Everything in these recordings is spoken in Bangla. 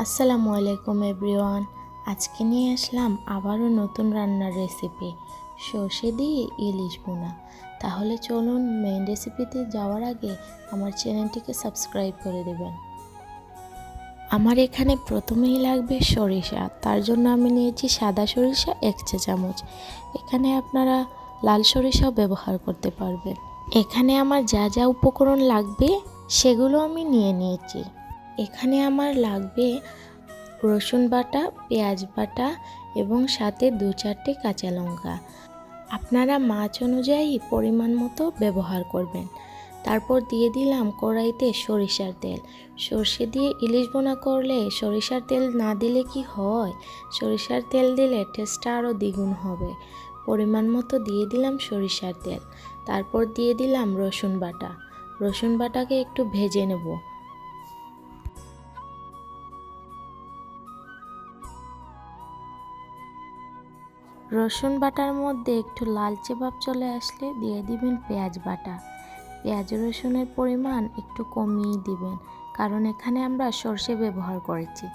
আসসালামু আলাইকুম এভরিওয়ান। আজকে নিয়ে আসলাম আবারও নতুন রান্নার রেসিপি, সর্ষে দিয়ে ইলিশ ভুনা। তাহলে চলুন মেইন রেসিপিতে যাওয়ার আগে আমার চ্যানেলটিকে সাবস্ক্রাইব করে দেবেন। আমার এখানে প্রথমেই লাগবে সরিষা, তার জন্য আমি নিয়েছি সাদা সরিষা 1 চা চামচ। এখানে আপনারা লাল সরিষাও ব্যবহার করতে পারবেন। এখানে আমার যা যা উপকরণ লাগবে সেগুলো আমি নিয়ে নিয়েছি। এখানে আমার লাগবে রসুন বাটা, পেঁয়াজ বাটা এবং সাথে 2-4টে কাঁচা লঙ্কা। আপনারা মাছ অনুযায়ী পরিমাণ মতো ব্যবহার করবেন। তারপর দিয়ে দিলাম কড়াইতে সরিষার তেল। সর্ষে দিয়ে ইলিশ ভুনা করলে সরিষার তেল না দিলে কি হয়, সরিষার তেল দিলে টেস্টটা আরও দ্বিগুণ হবে। পরিমাণ মতো দিয়ে দিলাম সরিষার তেল। তারপর দিয়ে দিলাম রসুন বাটা। রসুন বাটাকে একটু ভেজে নেব। রসুন বাটার মধ্যে একটু লালচে ভাব চলে আসলে দিয়ে দিবেন পেঁয়াজ বাটা। পেঁয়াজ রসুনের পরিমাণ একটু কমিয়ে দিবেন, কারণ এখানে আমরা সর্ষে ব্যবহার করেছি।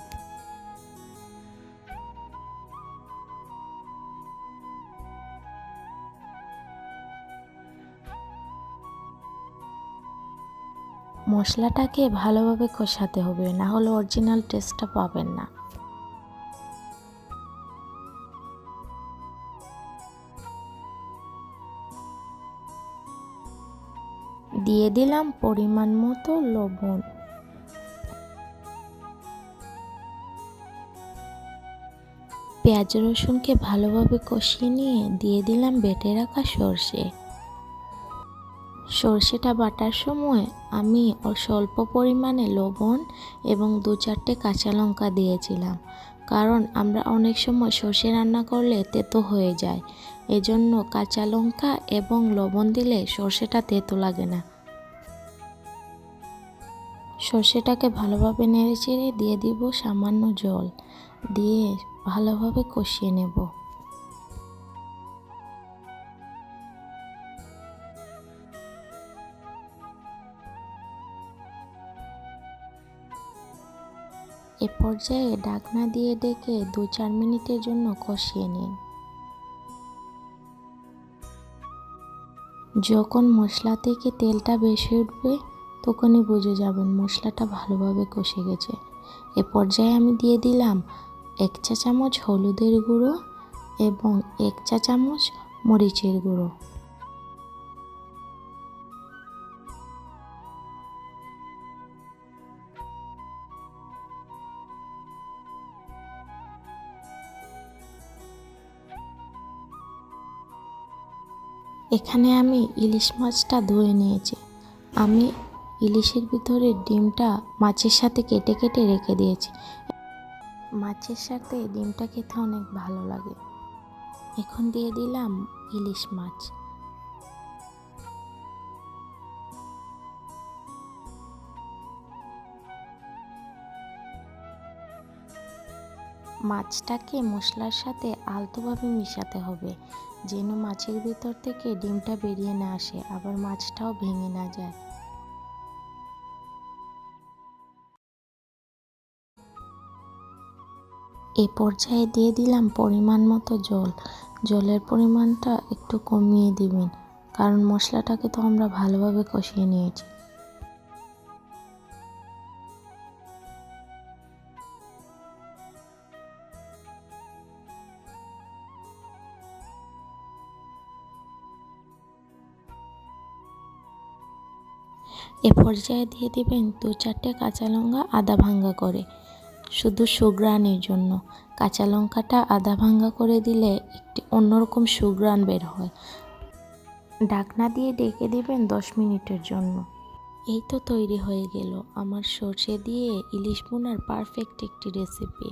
মশলাটাকে ভালোভাবে কষাতে হবে, না হলে অরিজিনাল টেস্টটা পাবেন না। দিয়ে দিলাম পরিমাণ মতো লবণ। পেঁয়াজ রসুনকে ভালোভাবে কষিয়ে নিয়ে দিয়ে দিলাম বেটে রাখা সর্ষে। সর্ষেটা বাটার সময় আমি স্বল্প পরিমাণে লবণ এবং 2-4টে কাঁচা লঙ্কা দিয়েছিলাম, কারণ আমরা অনেক সময় সর্ষে রান্না করলে তেতো হয়ে যায়। এজন্য কাঁচা লঙ্কা এবং লবণ দিলে সর্ষেটা তেতো লাগে না। সর্ষেটাকে ভালোভাবে নেড়েচেড়ে দিয়ে দিব সামান্য জল, দিয়ে ভালোভাবে কষিয়ে নেব। এ পর্যায়ে ঢাকনা দিয়ে ডেকে 2-4 মিনিটের জন্য কষিয়ে নিন। যখন মশলা থেকে তেলটা বেশি উঠবে তখনই বুঝে যাবেন মশলাটা ভালোভাবে কষে গেছে। এ পর্যায়ে আমি দিয়ে দিলাম 1 চা চামচ হলুদের গুঁড়ো এবং 1 চা চামচ মরিচের গুঁড়ো। এখানে আমি ইলিশ মাছটা ধুয়ে নিয়েছি। আমি ইলিশের ভিতরে ডিমটা মাছের সাথে কেটে কেটে রেখে দিয়েছি। মাছের সাথে ডিমটা খেতে অনেক ভালো লাগে। এখন দিয়ে দিলাম ইলিশ মাছ। মাছটাকে মশলার সাথে আলতোভাবে মিশাতে হবে, যেন মাছের ভিতর থেকে ডিমটা বেরিয়ে না আসে, আবার মাছটাও ভেঙে না যায়। এই পর্যায়ে দিয়ে দিলাম পরিমাণ মতো জল। জলের পরিমাণটা একটু কমিয়ে দিবেন, কারণ মশলাটাকে তো আমরা ভালোভাবে কষিয়ে নিয়েছি। এ পর্যায়ে দিয়ে দিবেন 2-4টে কাঁচা লঙ্কা আধা ভাঙ্গা করে, শুধু সুঘ্রাণের জন্য। কাঁচা লঙ্কাটা আধা ভাঙ্গা করে দিলে একটি অন্যরকম সুঘ্রাণ বের হয়। ঢাকনা দিয়ে ডেকে দিবেন 10 মিনিটের জন্য। এই তো তৈরি হয়ে গেল আমার সর্ষে দিয়ে ইলিশ ভুনার পারফেক্ট একটি রেসিপি।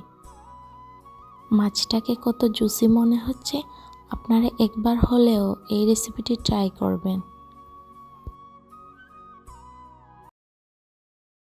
মাছটাকে কত জুসি মনে হচ্ছে, আপনারা একবার হলেও এই রেসিপিটি ট্রাই করবেন।